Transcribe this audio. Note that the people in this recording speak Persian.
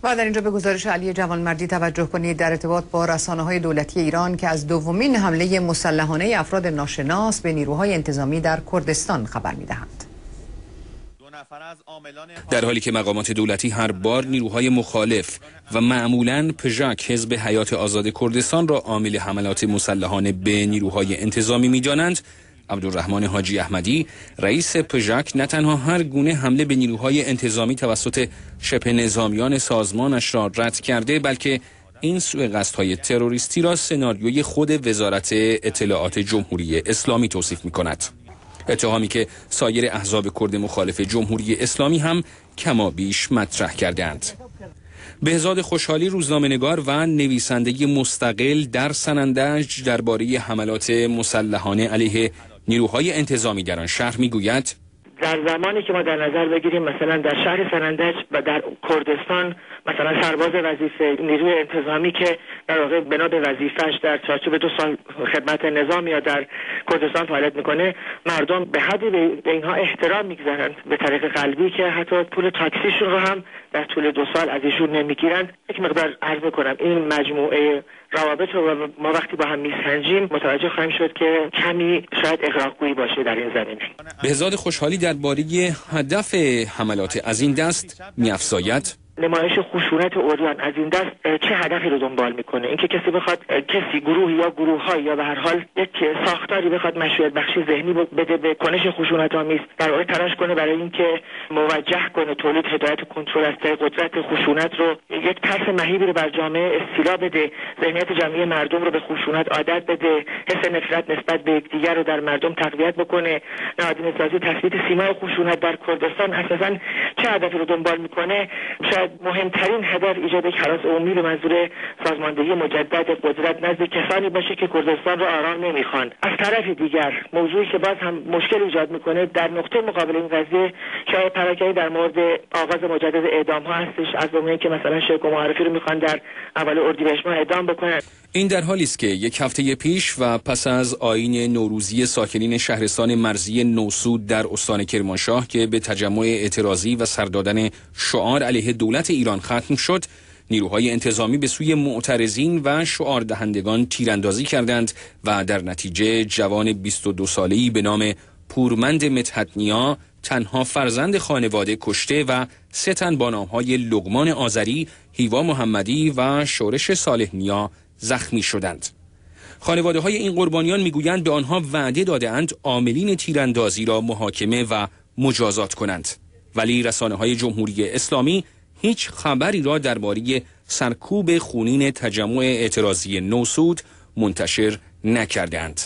و در اینجا به گزارش علی جوانمردی توجه کنید. در ارتباط با رسانه‌های دولتی ایران که از دومین حمله مسلحانه افراد ناشناس به نیروهای انتظامی در کردستان خبر می‌دهند. در حالی که مقامات دولتی هر بار نیروهای مخالف و معمولاً پژاک حزب حیات آزاد کردستان را عامل حملات مسلحانه به نیروهای انتظامی می‌دانند، عبدالرحمن حاجی احمدی رئیس پژاک نه تنها هر گونه حمله به نیروهای انتظامی توسط شبه نظامیان سازمانش را رد کرده، بلکه این سوء قصدهای تروریستی را سناریوی خود وزارت اطلاعات جمهوری اسلامی توصیف می‌کند. اتهامی که سایر احزاب کرد مخالف جمهوری اسلامی هم کما بیش مطرح کردند. بهزاد خوشحالی روزنامه‌نگار و نویسنده مستقل در سنندج درباره حملات مسلحانه علیه نیروهای انتظامی در آن شهر میگوید: در زمانی که ما در نظر بگیریم مثلا در شهر سنندج و در کردستان مثلا سرباز وظیفه نیروی انتظامی که در واقع بنا به وظیفه‌اش در چارچوب 2 سال خدمت نظام یا در کردستان فعالیت میکنه، مردم به حدی به اینها احترام میگذارند به طریق قلبی که حتی پول تاکسیشون رو هم در طول 2 سال از ایشون نمیگیرند. یک مقدار عرض میکنم این مجموعه روابط رو ما وقتی با هم میسنجیم متوجه خواهیم شد که کمی شاید اغراق‌گویی باشه در این زمینه. بهزاد خوشحالی درباره هدف حملات از این دست می‌افزاید: نمایش خشونت عریان از این دست چه هدفی رو دنبال میکنه؟ اینکه کسی بخواد گروهی یا گروه‌های یا به هر حال یک ساختاری بخواد مشروعیت بخشی ذهنی بده به کنش خشونت‌آمیز، در واقع تلاش کنه برای اینکه موجه کنه تولید هدایت کنترل از طریق قدرت خشونت رو، یک ترس مهیبی رو بر جامعه استیلا بده، ذهنیت جمعی مردم رو به خشونت عادت بده، حس نفرت نسبت به یکدیگر رو در مردم تقویت بکنه، نهادینه‌سازی تثبیت سیمای خشونت در کردستان اساساً چه هدفی رو دنبال میکنه؟ مهمترین هدف ایجاد یک هراس عمومی به منظور سازماندهی مجدد قدرت نزد کسانی باشه که کردستان رو آرام نمیخوان. از طرف دیگر موضوعی که باز هم مشکل ایجاد میکنه در نقطه مقابل این قضیه شایعه پراکنی در مورد آغاز مجدد اعدام ها هستش، از جمله که مثلا شیخ و معرفی رو میخوان در اول اردیبهشت ماه اعدام بکنن. این در حالی است که یک هفته پیش و پس از آیین نوروزی ساکنین شهرستان مرزی نوسود در استان کرمانشاه که به تجمع اعتراضی و سر دادن شعار علیه دولت ایران ختم شد، نیروهای انتظامی به سوی معترضین و شعار دهندگان تیراندازی کردند و در نتیجه جوان 22 ساله‌ای به نام پورمند مدحت‌نیا تنها فرزند خانواده کشته و 3 تن با نام‌های لقمان آذری، هیوا محمدی و شورش صالح نیا زخمی شدند. خانواده‌های این قربانیان میگویند به آنها وعده داده‌اند عاملین تیراندازی را محاکمه و مجازات کنند، ولی رسانه‌های جمهوری اسلامی هیچ خبری را درباره سرکوب خونین تجمع اعتراضی نوسود منتشر نکردند.